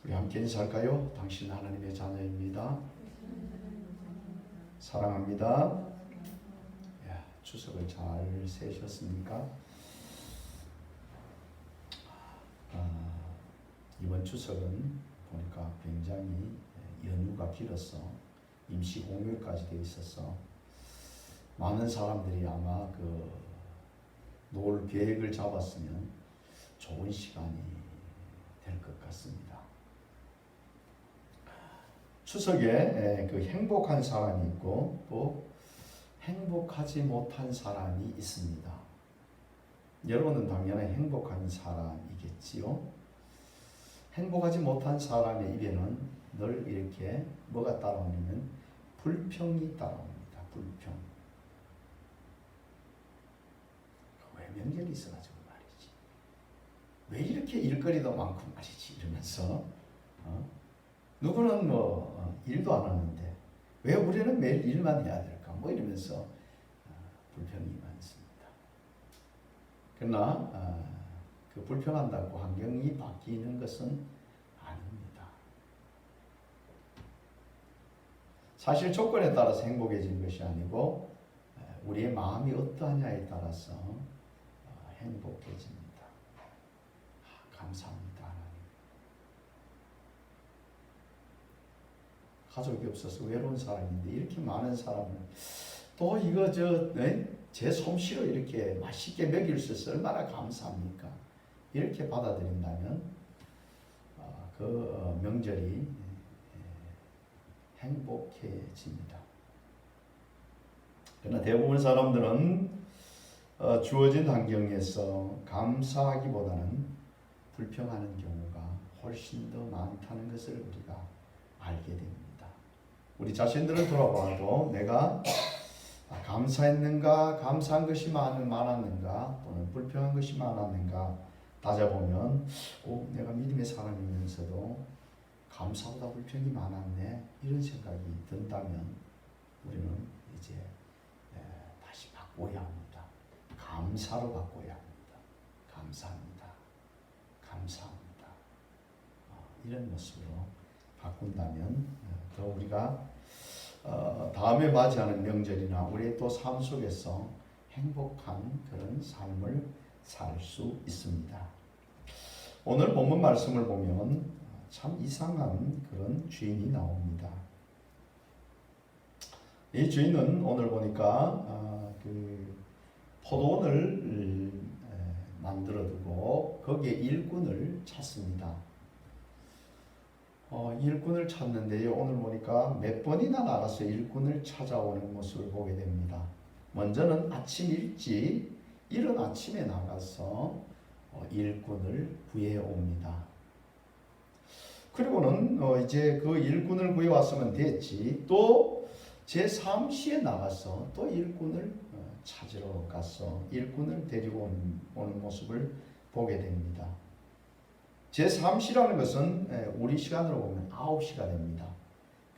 우리 함께 인사할까요? 당신 하나님의 자녀입니다. 사랑합니다. 추석을 잘 세셨습니까? 이번 추석은 보니까 굉장히 연휴가 길어서 임시 공휴일까지 되어 있어서 많은 사람들이 아마 놀 계획을 잡았으면 좋은 시간이 될 것 같습니다. 추석에 행복한 사람이 있고 또 행복하지 못한 사람이 있습니다. 여러분은 당연히 행복한 사람이겠지요. 행복하지 못한 사람의 입에는 늘 이렇게 뭐가 따라오냐면 불평이 따라옵니다. 불평. 왜 명절이 있어가지고 말이지. 왜 이렇게 일거리도 많고 말이지 이러면서 누구는 일도 안 하는데 왜 우리는 매일 일만 해야 될까 이러면서 불평이 많습니다. 그러나 그 불평한다고 환경이 바뀌는 것은 아닙니다. 사실 조건에 따라서 행복해지는 것이 아니고 우리의 마음이 어떠하냐에 따라서 행복해집니다. 감사합니다. 가족이 없어서 외로운 사람인데 이렇게 많은 사람을 또 이거 제 솜씨로 이렇게 맛있게 먹일 수 있어서 얼마나 감사합니까? 이렇게 받아들인다면 그 명절이 행복해집니다. 그러나 대부분 사람들은 주어진 환경에서 감사하기보다는 불평하는 경우가 훨씬 더 많다는 것을 우리가 알게 됩니다. 우리 자신들을 돌아봐도 내가 감사했는가, 감사한 것이 많았는가, 또는 불평한 것이 많았는가 따져보면 내가 믿음의 사람이면서도 감사보다 불평이 많았네 이런 생각이 든다면 우리는 이제 다시 바꿔야 합니다. 감사로 바꿔야 합니다. 감사합니다. 감사합니다. 이런 모습으로 바꾼다면 더 우리가 다음에 맞이하는 명절이나 우리의 또 삶 속에서 행복한 그런 삶을 살 수 있습니다. 오늘 본문 말씀을 보면 참 이상한 그런 주인이 나옵니다. 이 주인은 오늘 보니까 포도원을 만들어두고 거기에 일꾼을 찾습니다. 일꾼을 찾는데요. 오늘 보니까 몇 번이나 나가서 일꾼을 찾아오는 모습을 보게 됩니다. 먼저는 아침 일찍 이른 아침에 나가서 일꾼을 구해 옵니다. 그리고는 이제 그 일꾼을 구해 왔으면 됐지. 또 제3시에 나가서 또 일꾼을 찾으러 가서 일꾼을 데리고 오는 모습을 보게 됩니다. 제3시라는 것은 우리 시간으로 보면 9시가 됩니다.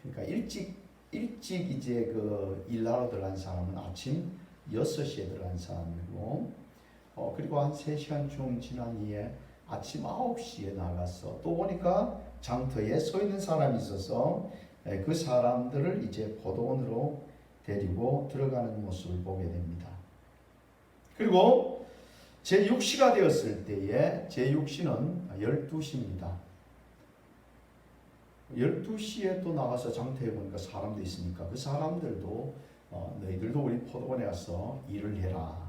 그러니까 일찍 이제 일하러 들어간 사람은 아침 6시에 들어간 사람이고, 그리고 한 3시간쯤 지난 이에 아침 9시에 나가서 또 보니까 장터에 서 있는 사람이 있어서 그 사람들을 이제 포도원으로 데리고 들어가는 모습을 보게 됩니다. 그리고 제6시가 되었을 때에 제6시는 12시입니다. 12시에 또 나가서 장터에 보니까 사람도 있으니까 그 사람들도 너희들도 우리 포도원에 가서 일을 해라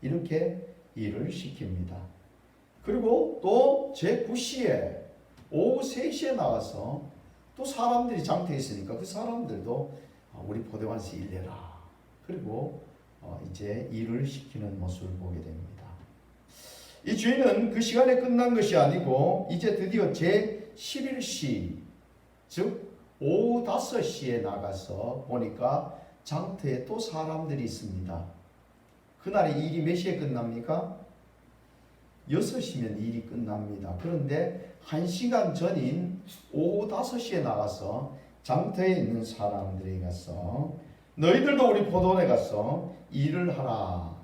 이렇게 일을 시킵니다. 그리고 또 제9시에 오후 3시에 나가서 또 사람들이 장터에 있으니까 그 사람들도 우리 포도원에서 일해라 그리고 이제 일을 시키는 모습을 보게 됩니다. 이 주인은 그 시간에 끝난 것이 아니고 이제 드디어 제11시 즉 오후 5시에 나가서 보니까 장터에 또 사람들이 있습니다. 그날의 일이 몇 시에 끝납니까? 6시면 일이 끝납니다. 그런데 1시간 전인 오후 5시에 나가서 장터에 있는 사람들이 가서 너희들도 우리 포도원에 가서 일을 하라.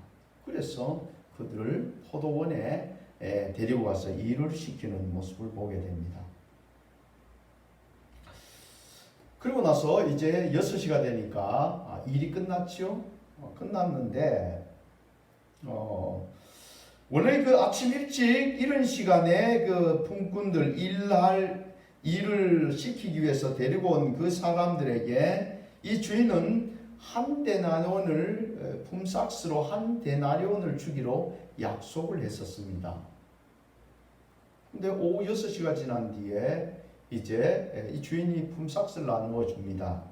그래서 그들을 포도원에 데리고 가서 일을 시키는 모습을 보게 됩니다. 그리고 나서 이제 6시가 되니까 일이 끝났죠. 끝났는데 원래 그 아침 일찍 이런 시간에 그 품꾼들 일을 시키기 위해서 데리고 온 그 사람들에게 이 주인은 한 데나리온을 품삯으로 한 데나리온을 주기로 약속을 했었습니다. 근데 오후 6시가 지난 뒤에 이제 이 주인이 품삯을 나누어 줍니다.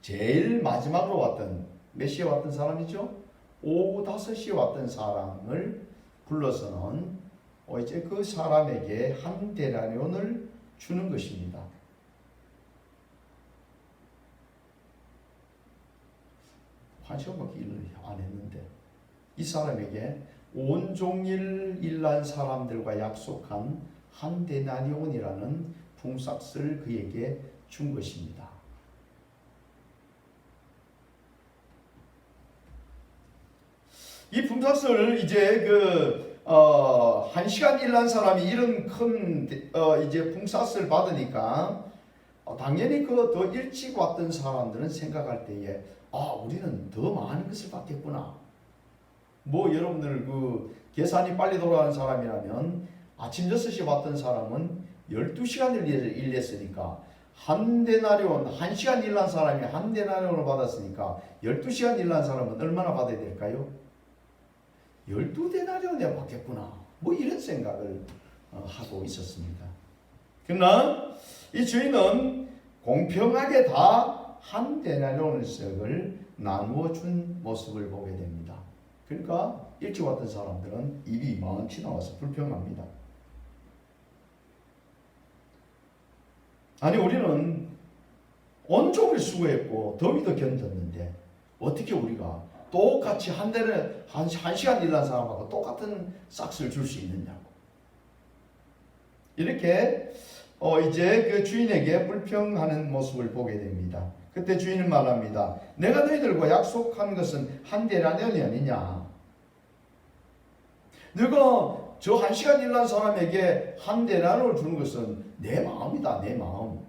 제일 마지막으로 왔던, 몇 시에 왔던 사람이죠? 오후 5시에 왔던 사람을 불러서는 이제 그 사람에게 한 데나리온을 주는 것입니다. 한 시간밖에 일을 안 했는데 이 사람에게 온종일 일한 사람들과 약속한 한 데나리온이라는 품삯을 그에게 준 것입니다. 이 품삯을 이제 한 시간 일한 사람이 이런 큰 이제 품삯을 받으니까 당연히 더 일찍 왔던 사람들은 생각할 때에 우리는 더 많은 것을 받겠구나. 여러분들 계산이 빨리 돌아가는 사람이라면 아침 6시에 왔던 사람은 12시간을 일했으니까 한 데나리온, 1시간 일한 사람이 한 데나리온을 받았으니까 12시간 일한 사람은 얼마나 받아야 될까요? 12데나리온에 받겠구나. 이런 생각을 하고 있었습니다. 그러나 이 주인은 공평하게 다 한 데나리온을 나누어 준 모습을 보게 됩니다. 그러니까 일찍 왔던 사람들은 입이 많이 나와서 불평합니다. 아니 우리는 온종일 수고했고 더위도 견뎠는데 어떻게 우리가 똑같이 한 시간 일한 사람하고 똑같은 싹스를 줄 수 있느냐고. 이렇게 이제 그 주인에게 불평하는 모습을 보게 됩니다. 그때 주인은 말합니다. 내가 너희들과 약속한 것은 한 데나리온이 아니냐. 너가 저 1시간 일한 사람에게 한 데나리온을 주는 것은 내 마음이다. 내 마음.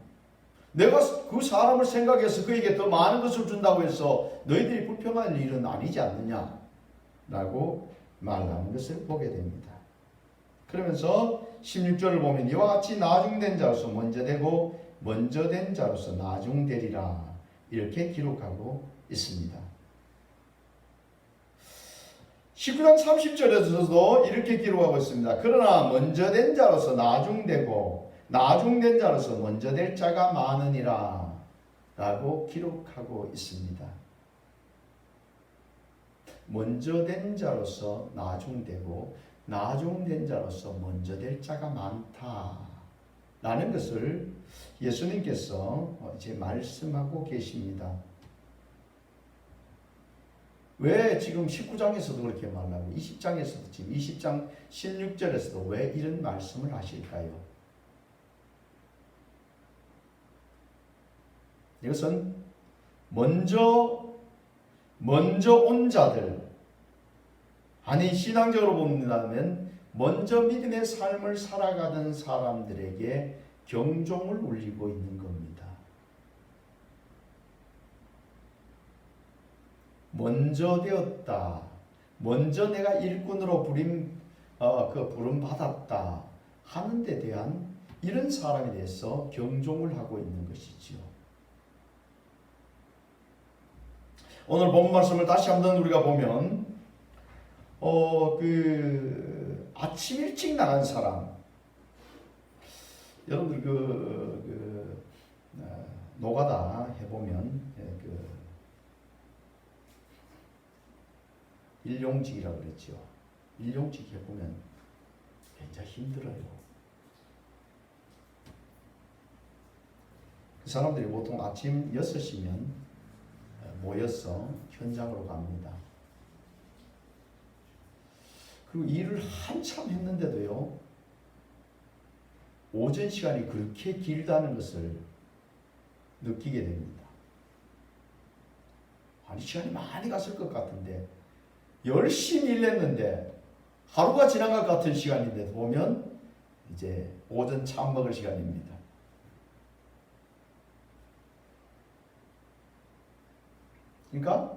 내가 그 사람을 생각해서 그에게 더 많은 것을 준다고 해서 너희들이 불평할 일은 아니지 않느냐 라고 말하는 것을 보게 됩니다. 그러면서 16절을 보면 이와 같이 나중된 자로서 먼저 되고 먼저 된 자로서 나중되리라 이렇게 기록하고 있습니다. 19장 30절에서도 이렇게 기록하고 있습니다. 그러나 먼저 된 자로서 나중되고 나중된 자로서 먼저 될 자가 많으니라 라고 기록하고 있습니다. 먼저 된 자로서 나중되고 나중된 자로서 먼저 될 자가 많다 라는 것을 예수님께서 이제 말씀하고 계십니다. 왜 지금 19장에서도 그렇게 말하고 20장에서도 지금 20장 16절에서도 왜 이런 말씀을 하실까요? 이것은 먼저 온 자들, 아니 신앙적으로 본다면 먼저 믿음의 삶을 살아가던 사람들에게 경종을 울리고 있는 겁니다. 먼저 되었다. 먼저 내가 일꾼으로 부름 받았다 하는 데 대한 이런 사람에 대해서 경종을 하고 있는 것이지요. 오늘 본 말씀을 다시 한번 우리가 보면 아침 일찍 나간 사람, 여러분들 노가다 해보면 일용직이라고 그랬죠. 일용직 해보면 굉장히 힘들어요. 그 사람들이 보통 아침 6시면 모여서 현장으로 갑니다. 그리고 일을 한참 했는데도요, 오전 시간이 그렇게 길다는 것을 느끼게 됩니다. 아니, 시간이 많이 갔을 것 같은데, 열심히 일했는데, 하루가 지난 것 같은 시간인데, 보면, 이제 오전 참 먹을 시간입니다. 그러니까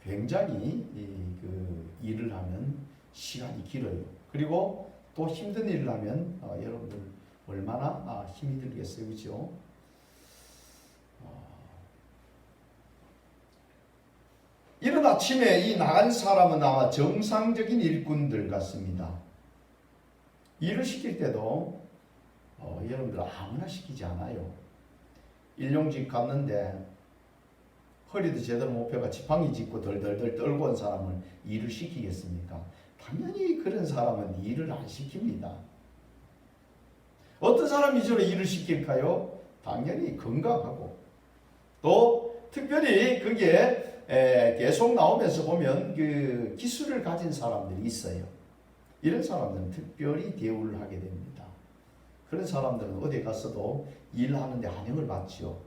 굉장히 그 일을 하면 시간이 길어요. 그리고 또 힘든 일을 하면 여러분들 얼마나 힘이 들겠어요, 그렇죠? 이른 아침에 이 나간 사람은 아마 정상적인 일꾼들 같습니다. 일을 시킬 때도 여러분들 아무나 시키지 않아요. 일용직 갔는데 허리도 제대로 못 펴가 지팡이 짚고 덜덜덜 떨고 온 사람을 일을 시키겠습니까? 당연히 그런 사람은 일을 안 시킵니다. 어떤 사람이 저를 일을 시킬까요? 당연히 건강하고 또 특별히 그게 계속 나오면서 보면 그 기술을 가진 사람들이 있어요. 이런 사람들은 특별히 대우를 하게 됩니다. 그런 사람들은 어디 가서도 일하는데 환영을 받죠.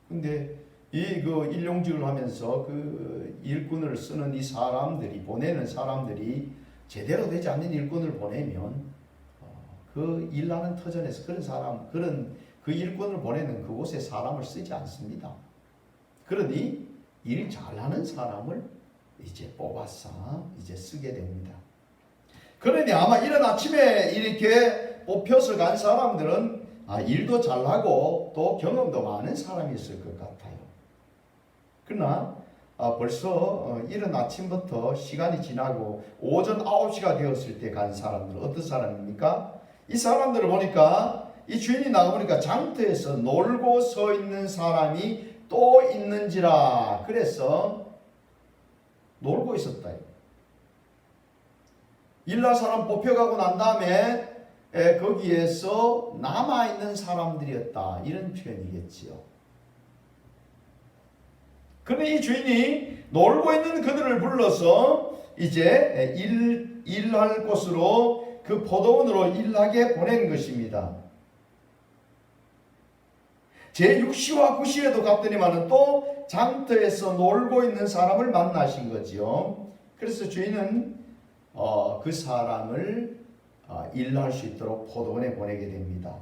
근데 이 그 일용직을 하면서 그 일꾼을 쓰는 이 사람들이 보내는 사람들이 제대로 되지 않는 일꾼을 보내면 그 일하는 터전에서 그런 그 일꾼을 보내는 그곳에 사람을 쓰지 않습니다. 그러니 일 잘하는 사람을 이제 뽑아서 이제 쓰게 됩니다. 그러니 아마 이런 아침에 이렇게 뽑혀서 간 사람들은 일도 잘하고 또 경험도 많은 사람이었을 것 같아요. 그러나 벌써 이른 아침부터 시간이 지나고 오전 9시가 되었을 때 간 사람들은 어떤 사람입니까? 이 사람들을 보니까 이 주인이 나가보니까 장터에서 놀고 서 있는 사람이 또 있는지라 그래서 놀고 있었다. 일날 사람 뽑혀가고 난 다음에 거기에서 남아있는 사람들이었다 이런 표현이겠지요. 그런데 이 주인이 놀고 있는 그들을 불러서 이제 일할 곳으로 그 포도원으로 일하게 보낸 것입니다. 제6시와 9시에도 갔더니만은 또 장터에서 놀고 있는 사람을 만나신 거지요. 그래서 주인은 그 사람을 일할 수 있도록 포도원에 보내게 됩니다.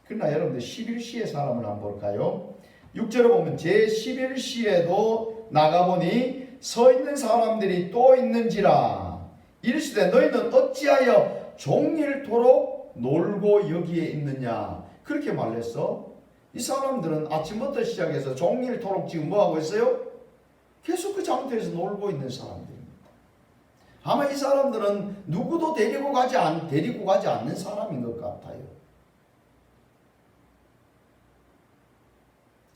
그러나 여러분들 11시의 사람을 한번 볼까요? 6절에 보면 제11시에도 나가보니 서 있는 사람들이 또 있는지라 이르시되 너희는 어찌하여 종일토록 놀고 여기에 있느냐 그렇게 말했어. 이 사람들은 아침부터 시작해서 종일토록 지금 뭐하고 있어요? 계속 그 장터에서 놀고 있는 사람들입니다. 아마 이 사람들은 누구도 데리고 가지 않는 사람인 것 같아요.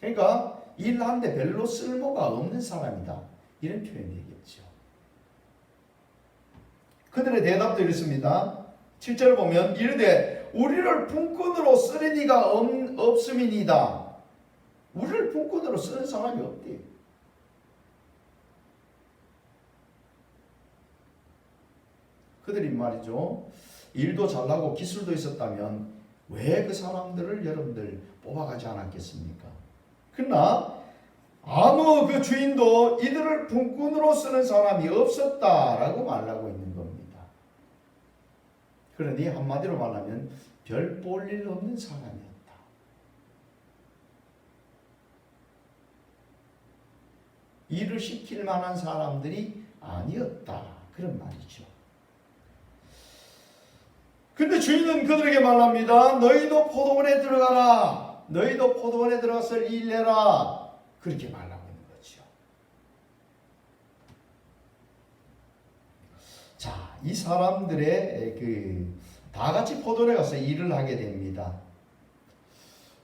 그러니까 일하는데 별로 쓸모가 없는 사람이다. 이런 표현이 되겠죠. 그들의 대답도 이렇습니다. 7절을 보면 이르되 우리를 품꾼으로 쓸 리가 없음이니이다. 우리를 품꾼으로 쓰는 사람이 없대요. 그들이 말이죠. 일도 잘하고 기술도 있었다면 왜 그 사람들을 여러분들 뽑아가지 않았겠습니까? 그러나 아무 그 주인도 이들을 품꾼으로 쓰는 사람이 없었다라고 말하고 있는 겁니다. 그러니 한마디로 말하면 별 볼 일 없는 사람이었다. 일을 시킬 만한 사람들이 아니었다. 그런 말이죠. 근데 주인은 그들에게 말합니다. 너희도 포도원에 들어가라. 너희도 포도원에 들어가서 일해라. 그렇게 말하고 있는 거죠. 자, 이 사람들의 다 같이 포도원에 가서 일을 하게 됩니다.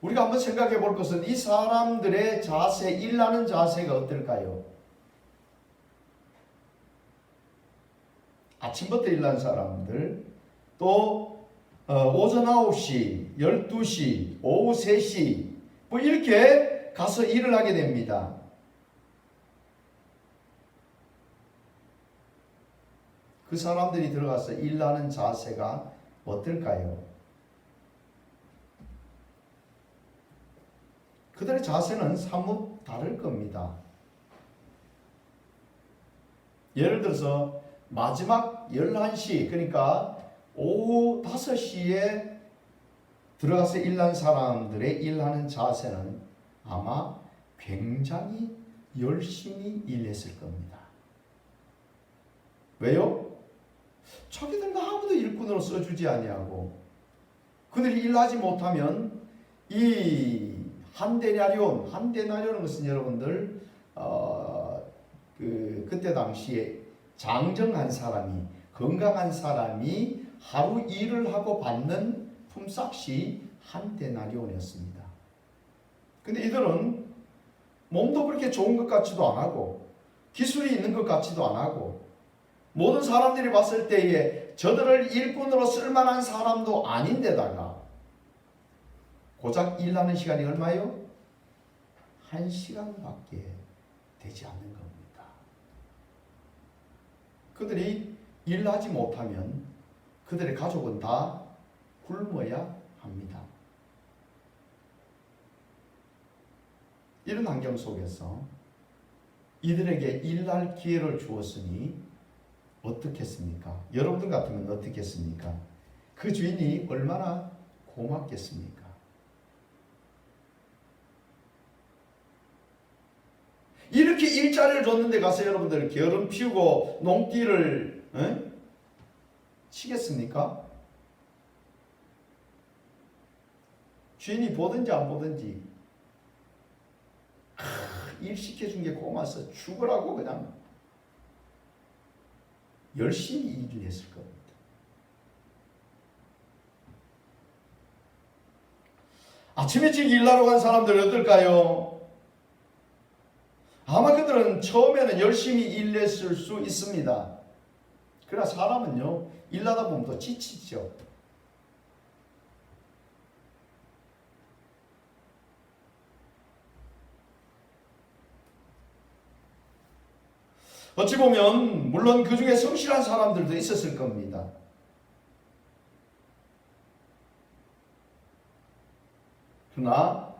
우리가 한번 생각해 볼 것은 이 사람들의 자세, 일하는 자세가 어떨까요? 아침부터 일하는 사람들, 또 오전 9시, 12시, 오후 3시 뭐 이렇게 가서 일을 하게 됩니다. 그 사람들이 들어가서 일하는 자세가 어떨까요? 그들의 자세는 사뭇 다를 겁니다. 예를 들어서 마지막 11시 그러니까 오후 5시에 들어가서 일하는 사람들의 일하는 자세는 아마 굉장히 열심히 일했을 겁니다. 왜요? 자기들 아무도 일꾼으로 써주지 아니하고 그들이 일하지 못하면 이 한 데나리온은 것은 여러분들 그때 당시에 장정한 사람이 건강한 사람이 하루 일을 하고 받는 품삯이 한 데나리온이었습니다. 근데 이들은 몸도 그렇게 좋은 것 같지도 안 하고 기술이 있는 것 같지도 안 하고 모든 사람들이 봤을 때에 저들을 일꾼으로 쓸만한 사람도 아닌데다가 고작 일하는 시간이 얼마요? 1시간밖에 되지 않는 겁니다. 그들이 일하지 못하면 그들의 가족은 다 굶어야 합니다. 이런 환경 속에서 이들에게 일할 기회를 주었으니 어떻겠습니까? 여러분들 같으면 어떻겠습니까? 그 주인이 얼마나 고맙겠습니까? 이렇게 일자리를 줬는데 가서 여러분들 게으름 피우고 농띠를 치겠습니까? 주인이 보든지 안 보든지 일 시켜준 게 고마워서 죽으라고 그냥 열심히 일을 했을 겁니다. 아침 일찍 일하러 간 사람들 어떨까요? 아마 그들은 처음에는 열심히 일했을 수 있습니다. 그러나 사람은요, 일하다 보면 또 지치죠. 어찌 보면 물론 그 중에 성실한 사람들도 있었을 겁니다. 그러나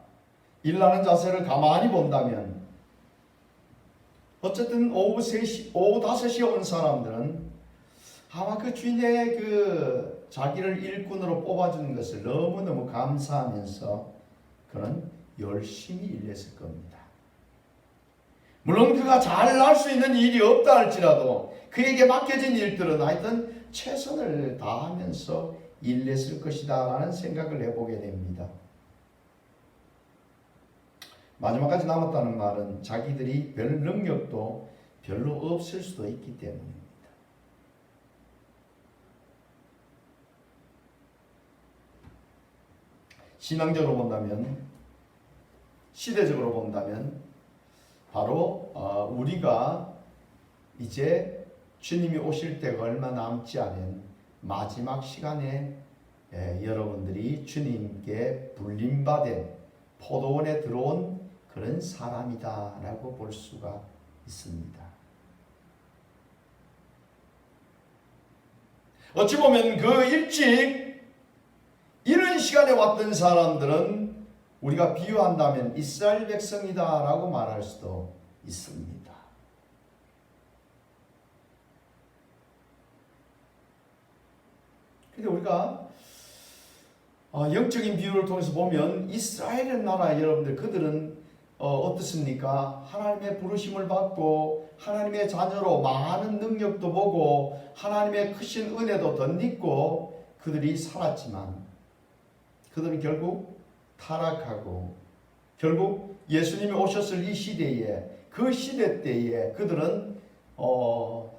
일하는 자세를 가만히 본다면 어쨌든 오후 5시에 온 사람들은 아마 그 주인의 그 자기를 일꾼으로 뽑아주는 것을 너무너무 감사하면서 그는 열심히 일했을 겁니다. 물론 그가 잘 할 수 있는 일이 없다 할지라도 그에게 맡겨진 일들은 하여튼 최선을 다하면서 일했을 것이다 라는 생각을 해보게 됩니다. 마지막까지 남았다는 말은 자기들이 별 능력도 별로 없을 수도 있기 때문입니다. 신앙적으로 본다면, 시대적으로 본다면 바로 우리가 이제 주님이 오실 때가 얼마 남지 않은 마지막 시간에 여러분들이 주님께 불림받은 포도원에 들어온 그런 사람이다 라고 볼 수가 있습니다. 어찌 보면 그 일찍 이런 시간에 왔던 사람들은 우리가 비유한다면 이스라엘 백성이다 라고 말할 수도 있습니다. 근데 우리가 영적인 비유를 통해서 보면 이스라엘의 나라 여러분들 그들은 어떻습니까? 하나님의 부르심을 받고 하나님의 자녀로 많은 능력도 보고 하나님의 크신 은혜도 덧입고 그들이 살았지만 그들은 결국 타락하고 결국 예수님이 오셨을 이 시대에 그 시대 때에 그들은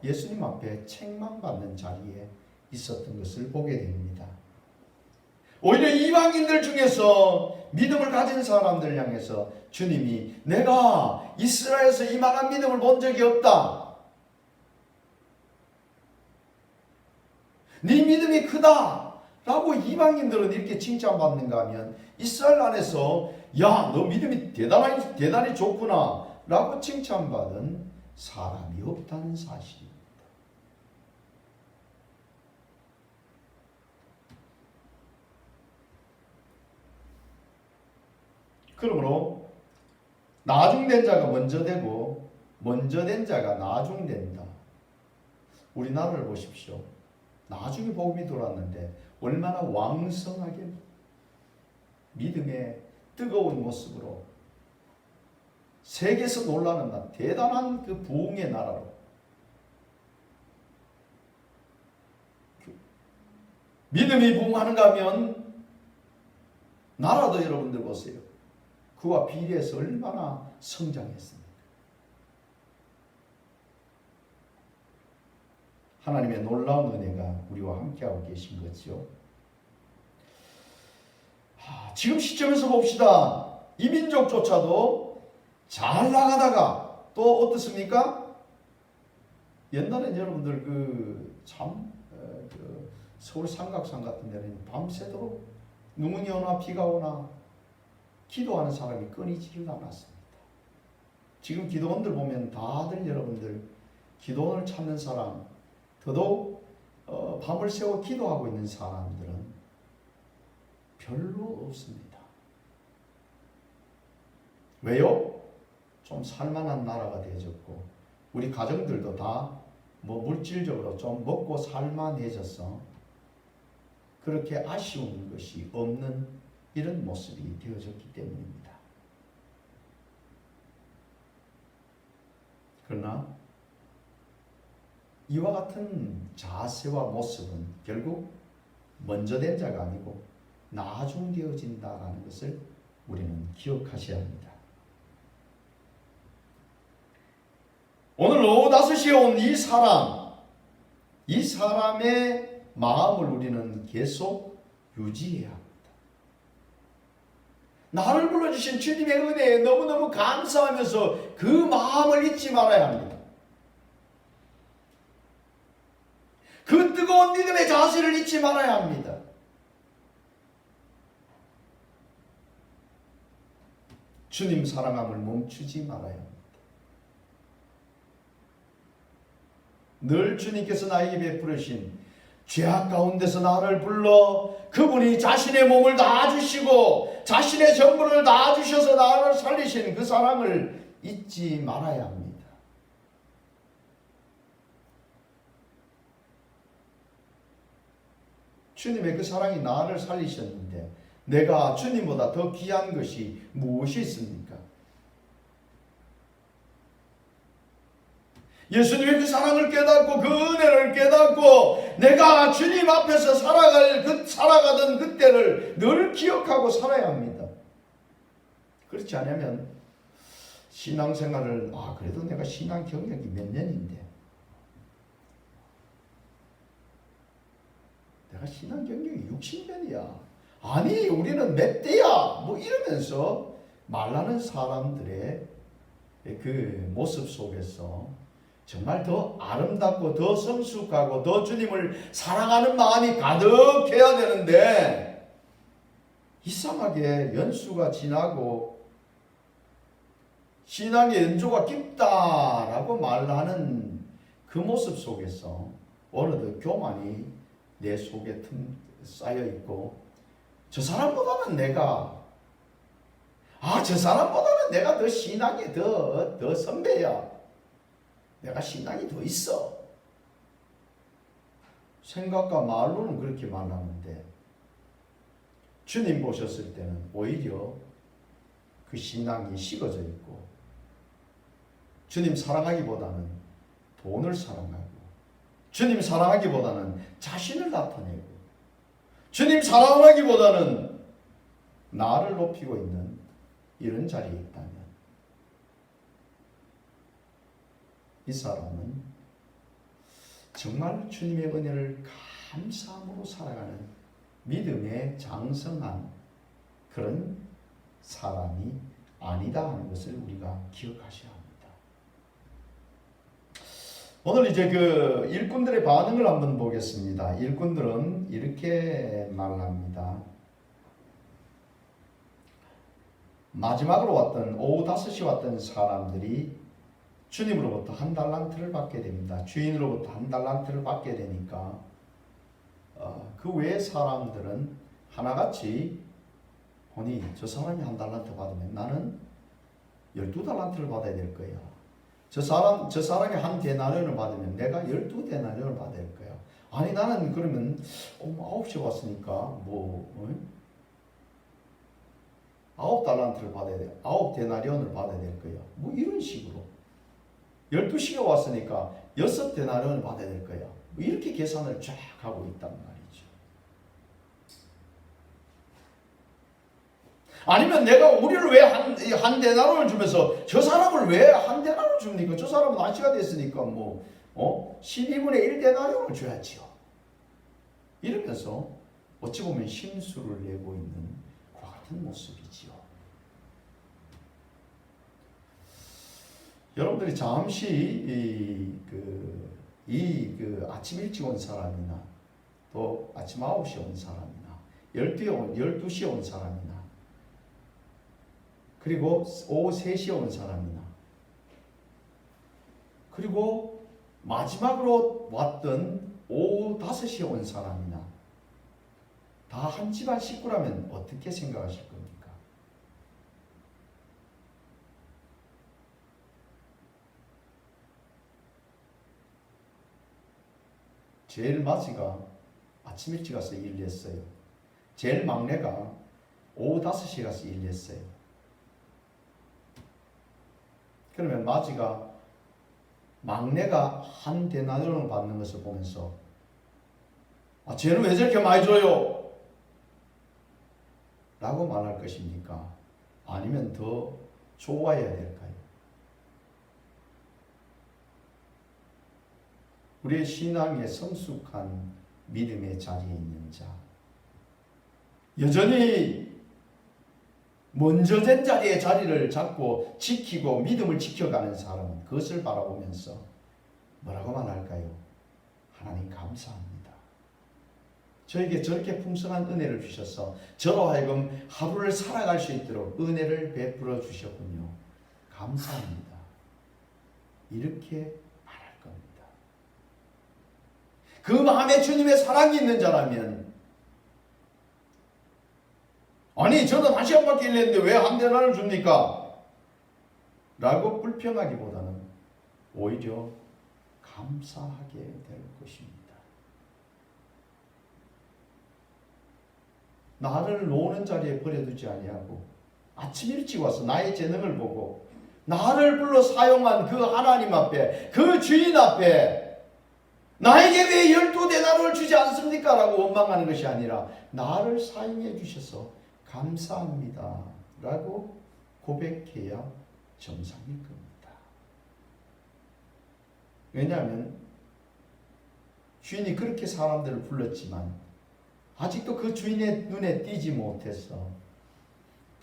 예수님 앞에 책망받는 자리에 있었던 것을 보게 됩니다. 오히려 이방인들 중에서 믿음을 가진 사람들 향해서 주님이 내가 이스라엘에서 이만한 믿음을 본 적이 없다. 네 믿음이 크다. 라고 이방인들은 이렇게 칭찬받는가 하면 이스라엘 안에서 야, 너 믿음이 대단히 좋구나. 라고 칭찬받은 사람이 없다는 사실입니다. 그러므로 나중된 자가 먼저 되고 먼저 된 자가 나중된다. 우리나라를 보십시오. 나중에 복음이 돌았는데 얼마나 왕성하게 믿음의 뜨거운 모습으로 세계에서 놀라는 나라, 대단한 그 부흥의 나라로. 믿음이 부흥하는가 하면 나라도 여러분들 보세요. 그와 비례해서 얼마나 성장했습니까? 하나님의 놀라운 은혜가 우리와 함께하고 계신 거죠. 지금 시점에서 봅시다. 이 민족조차도 잘 나가다가 또 어떻습니까? 옛날엔 여러분들 서울 삼각산 같은 데는 밤새도록 눈이 오나 비가 오나 기도하는 사람이 끊이지를 않았습니다. 지금 기도원들 보면 다들 여러분들 기도원을 찾는 사람, 더더욱 밤을 새워 기도하고 있는 사람들은 별로 없습니다. 왜요? 좀 살만한 나라가 되어졌고 우리 가정들도 다 물질적으로 좀 먹고 살만해져서 그렇게 아쉬운 것이 없는 이런 모습이 되어졌기 때문입니다. 그러나 이와 같은 자세와 모습은 결국 먼저 된 자가 아니고 나중되어진다라는 것을 우리는 기억하셔야 합니다. 오늘 오후 5시에 온 이 사람의 마음을 우리는 계속 유지해야 합니다. 나를 불러주신 주님의 은혜에 너무너무 감사하면서 그 마음을 잊지 말아야 합니다. 그 뜨거운 믿음의 자세를 잊지 말아야 합니다. 주님 사랑함을 멈추지 말아야 합니다. 늘 주님께서 나에게 베푸르신 죄악 가운데서 나를 불러 그분이 자신의 몸을 다주시고 자신의 전부를 다주셔서 나를 살리신 그 사랑을 잊지 말아야 합니다. 주님의 그 사랑이 나를 살리셨는데 내가 주님보다 더 귀한 것이 무엇이 있습니까? 예수님의 그 사랑을 깨닫고 그 은혜를 깨닫고 내가 주님 앞에서 살아가던 그때를 늘 기억하고 살아야 합니다. 그렇지 않으면 신앙생활을 그래도 내가 신앙 경력이 몇 년인데 내가 신앙 경력이 60년이야. 아니 우리는 몇 대야 이러면서 말하는 사람들의 그 모습 속에서 정말 더 아름답고 더 성숙하고 더 주님을 사랑하는 마음이 가득해야 되는데 이상하게 연수가 지나고 신앙의 연조가 깊다라고 말하는 그 모습 속에서 어느덧 교만이 내 속에 쌓여있고 저 사람보다는 내가 더 신앙이 더 선배야. 내가 신앙이 더 있어. 생각과 말로는 그렇게 말하는데 주님 보셨을 때는 오히려 그 신앙이 식어져 있고 주님 사랑하기보다는 돈을 사랑하고 주님 사랑하기보다는 자신을 나타내고 주님 사랑하기보다는 나를 높이고 있는 이런 자리에 있다면 이 사람은 정말 주님의 은혜를 감사함으로 살아가는 믿음의 장성한 그런 사람이 아니다 하는 것을 우리가 기억하셔야 합니다. 오늘 이제 그 일꾼들의 반응을 한번 보겠습니다. 일꾼들은 이렇게 말합니다. 마지막으로 왔던 오후 5시 왔던 사람들이 주님으로부터 한 달란트를 받게 됩니다. 주인으로부터 한 달란트를 받게 되니까 그 외의 사람들은 하나같이 아니 저 사람이 한 달란트 받으면 나는 12달란트를 받아야 될 거야. 저 사람이 한 데나리온을 받으면 내가 12데나리온을 받아야 될 거야. 아니 나는 그러면 9시에 왔으니까 9달란트를 받아야 돼요. 9데나리온을 받아야 될 거예요. 뭐 이런 식으로. 12시가 왔으니까 6데나리온을 받아야 될 거예요. 뭐 이렇게 계산을 쫙 하고 있단 말이죠. 아니면 내가 우리를 왜 한 데나리온을 주면서 저 사람을 왜 한 데나리온을 줍니까? 저 사람은 안시가 됐으니까 12분의 1 데나리온을 줘야지요. 이러면서 어찌 보면 심수를 내고 있는 그와 같은 모습이지요. 여러분들이 잠시 아침 일찍 온 사람이나 또 아침 9시에 온 사람이나 12시에 온 사람이나 그리고 오후 3시에 온 사람이나 그리고 마지막으로 왔던 오후 5시에 온 사람이나 다 한 집안 식구라면 어떻게 생각하실 겁니까? 제일 맞이가 아침 일찍 가서 일을 했어요. 제일 막내가 오후 5시에 가서 일을 했어요. 그러면 맞이가 막내가 한 데나리온을 받는 것을 보면서 쟤는 왜 저렇게 많이 줘요? 라고 말할 것입니까? 아니면 더 좋아해야 될까요? 우리의 신앙에 성숙한 믿음의 자리에 있는 자, 여전히 먼저 된 자리에 자리를 잡고 지키고 믿음을 지켜가는 사람은 그것을 바라보면서 뭐라고 말할까요? 하나님 감사합니다. 저에게 저렇게 풍성한 은혜를 주셔서 저로 하여금 하루를 살아갈 수 있도록 은혜를 베풀어 주셨군요. 감사합니다. 이렇게 말할 겁니다. 그 마음에 주님의 사랑이 있는 자라면 아니 저는 1시간밖에 일했는데 왜 한 데나리온을 줍니까? 라고 불평하기보다는 오히려 감사하게 될 것입니다. 나를 노는 자리에 버려두지 아니하고 아침 일찍 와서 나의 재능을 보고 나를 불러 사용한 그 하나님 앞에 그 주인 앞에 나에게 왜 12데나리온을 주지 않습니까? 라고 원망하는 것이 아니라 나를 사용해 주셔서 감사합니다 라고 고백해야 정상일 겁니다. 왜냐하면 주인이 그렇게 사람들을 불렀지만 아직도 그 주인의 눈에 띄지 못해서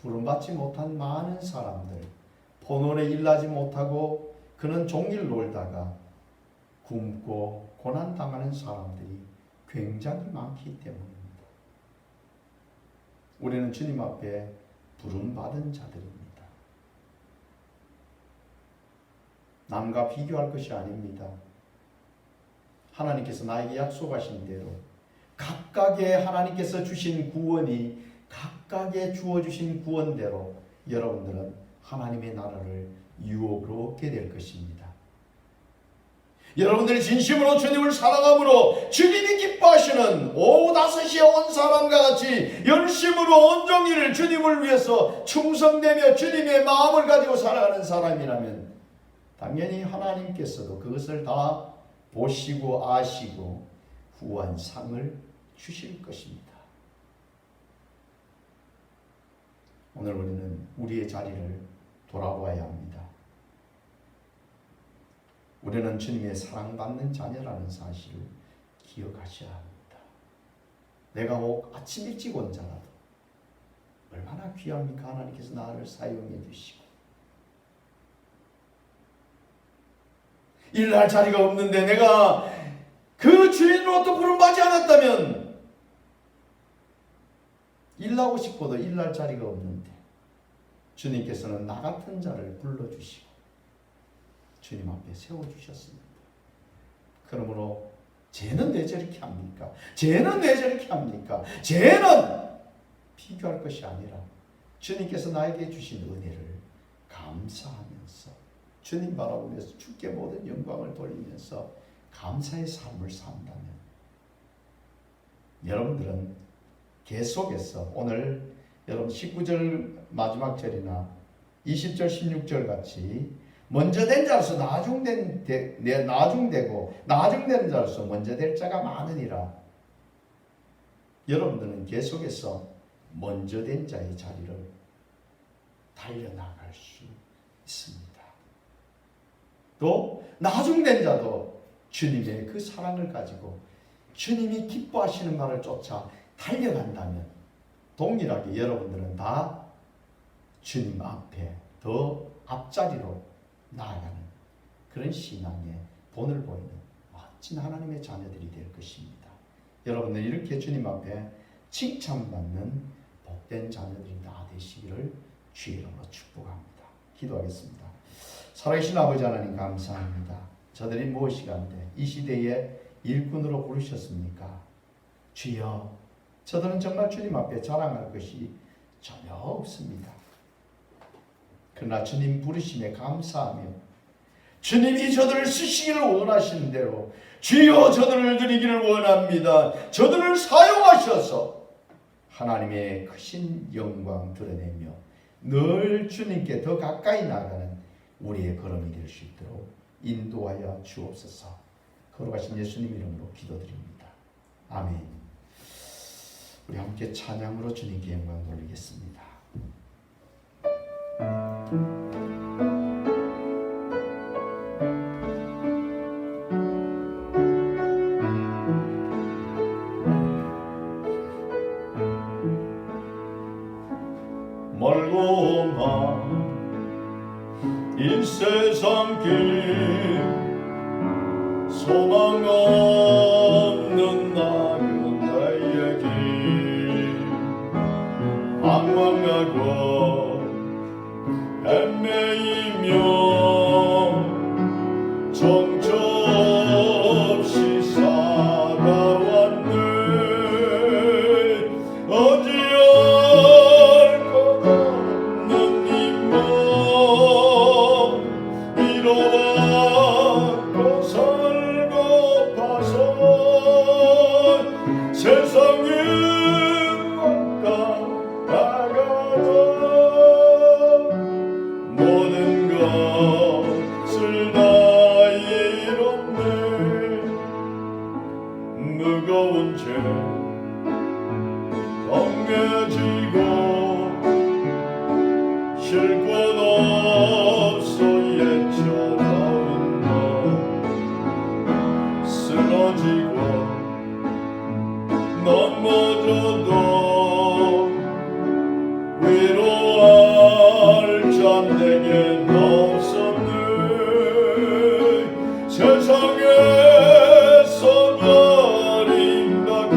부름받지 못한 많은 사람들, 본원에 일하지 못하고 그는 종일 놀다가 굶고 고난당하는 사람들이 굉장히 많기 때문입니다. 우리는 주님 앞에 부름받은 자들입니다. 남과 비교할 것이 아닙니다. 하나님께서 나에게 약속하신 대로 각각의 하나님께서 주신 구원이 각각의 주어주신 구원대로 여러분들은 하나님의 나라를 유업으로 얻게 될 것입니다. 여러분들이 진심으로 주님을 사랑함으로 주님이 기뻐하시는 오후 5시에 온 사람과 같이 열심으로 온종일 주님을 위해서 충성되며 주님의 마음을 가지고 살아가는 사람이라면 당연히 하나님께서도 그것을 다 보시고 아시고 후한 상을 주실 것입니다. 오늘 우리는 우리의 자리를 돌아봐야 합니다. 우리는 주님의 사랑받는 자녀라는 사실을 기억하셔야 합니다. 내가 아침 일찍 온 자라도 얼마나 귀합니까? 하나님께서 나를 사용해 주시고 일할 자리가 없는데 내가 그 주인으로부터 부름받지 않았다면 일하고 싶어도 일할 자리가 없는데 주님께서는 나 같은 자를 불러주시고 주님 앞에 세워주셨습니다. 그러므로 쟤는 왜 저렇게 합니까? 쟤는 왜 저렇게 합니까? 쟤는 비교할 것이 아니라 주님께서 나에게 주신 은혜를 감사하면서 주님 바라보면서 주께 모든 영광을 돌리면서 감사의 삶을 산다면 여러분들은 계속해서 오늘 여러분 19절 마지막 절이나 20절 16절 같이 먼저 된 자로서 나중되고 나중된 자로서 먼저 될 자가 많으니라. 여러분들은 계속해서 먼저 된 자의 자리를 달려나갈 수 있습니다. 또 나중된 자도 주님의 그 사랑을 가지고 주님이 기뻐하시는 말을 쫓아 달려간다면 동일하게 여러분들은 다 주님 앞에 더 앞자리로 나아가는 그런 신앙의 본을 보이는 멋진 하나님의 자녀들이 될 것입니다. 여러분들 이렇게 주님 앞에 칭찬받는 복된 자녀들이 다 되시기를 주의 이름으로 축복합니다. 기도하겠습니다. 살아계신 아버지 하나님 감사합니다. 저들이 무엇이간데 이 시대에 일꾼으로 부르셨습니까? 주여, 저들은 정말 주님 앞에 자랑할 것이 전혀 없습니다. 그러나 주님 부르심에 감사하며 주님이 저들을 쓰시기를 원하시는 대로 주여 저들을 드리기를 원합니다. 저들을 사용하셔서 하나님의 크신 영광 드러내며 늘 주님께 더 가까이 나가는 우리의 걸음이 될 수 있도록 인도하여 주옵소서. 거룩하신 예수님 이름으로 기도드립니다. 아멘. 우리 함께 찬양으로 주님께 영광 돌리겠습니다. 멀고 먼 이 세상 길 소망 없는 나그네의 길 방황하고 헤매이며 정처 없이 살아왔네. 어찌할 것 없는 이 몸 위로받고 살고 파서 세상에 왔다 나가도 모든 것을 다 잃었네. 무거운 죄 엉겨지고 쉴 곳 없어 옛처럼 쓰러지고 넘어져도 위로할 자 내겐 없었네. 세상에서 버림받고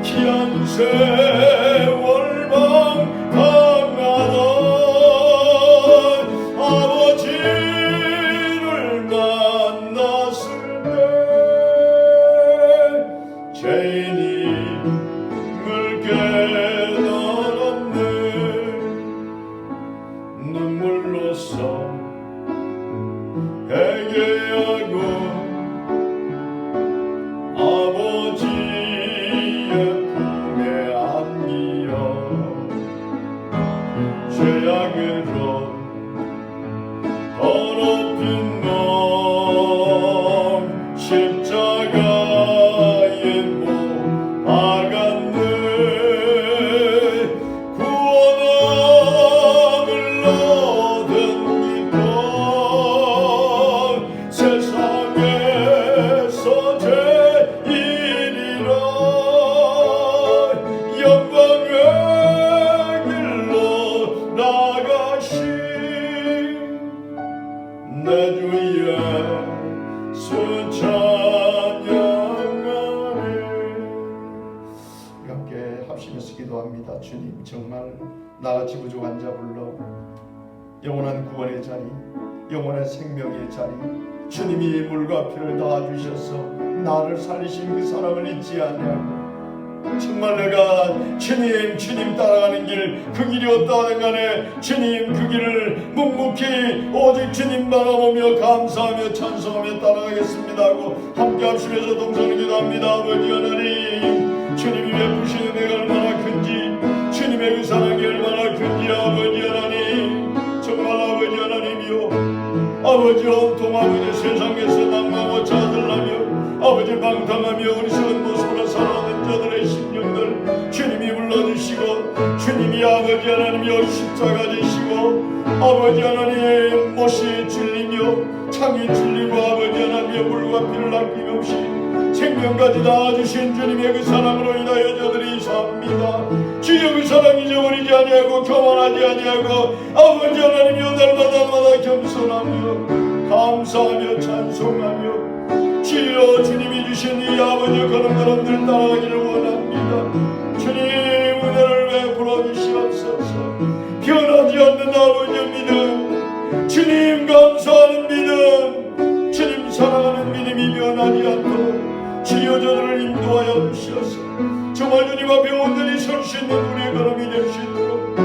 희한 세월 방황하던 아버지를 만났을 때 죄인임을 깨달았네. 눈물로써 회개하고 아버지의 품에 안기어 죄악으로 더럽힌 몸 십자가에 못 박았네. 구원함을 얻은 기쁨 세상에서 제일이라 영광의 길로 나가신 내 주 예수 찬양하네. 우리 함께 합심해서 기도합니다. 주님, 정말 나같이 부족한 자 불러 영원한 구원의 자리, 영원한 생명의 자리, 주님이 물과 피를 다 주셔서 나를 살리신 그 사랑을 잊지 아니하고 정말 내가 주님 따라가는 길, 그 길이 어떠하든 간에 주님 그 길을 묵묵히 오직 주님 바라보며 감사하며 찬송하며 따라가겠습니다 하고 함께 합심해서 동성을 기도합니다. 아버지 하나님, 주님이 베푸시는 내가 얼마나 큰지 아버지 온통 아버지 세상에서 낙망하고 자들라며 아버지 방탕하며 어리석은 모습으로 살아가는 자들의 심령들 주님이 불러주시고 주님이 아버지 하나님이 십자가 지시고 아버지 하나님의 못이 질리며 창이 질리고 아버지 하나님의 물과 피를 아낌없이 생명까지 다 주신 주님의 그 사랑으로 인하여 저들이 삽니다. 주여 그 사랑 잊어버리지 아니하고 교만하지 아니하고 아버지 하나님이여 날마다 겸손하며 감사하며 찬송하며 주여 주님이 주신 이 아버지 걸음걸음들 따라가기를 원합니다. 주님 은혜를 베풀어 주시옵소서. 변하지 않는 아버지의 믿음 주님 감사하는 믿음 주님 사랑하는 믿음이 변하지 않도록 주여 저들을 인도하여 주시옵소서. 정말 주님 앞에 온전히 설 수 있는 우리의 걸음이 될 수 있도록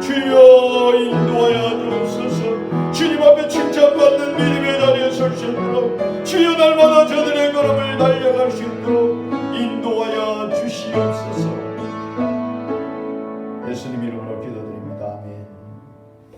주여 인도하여 주옵소서. 주님 앞에 칭찬받는 믿음의 자리에 설 수 있도록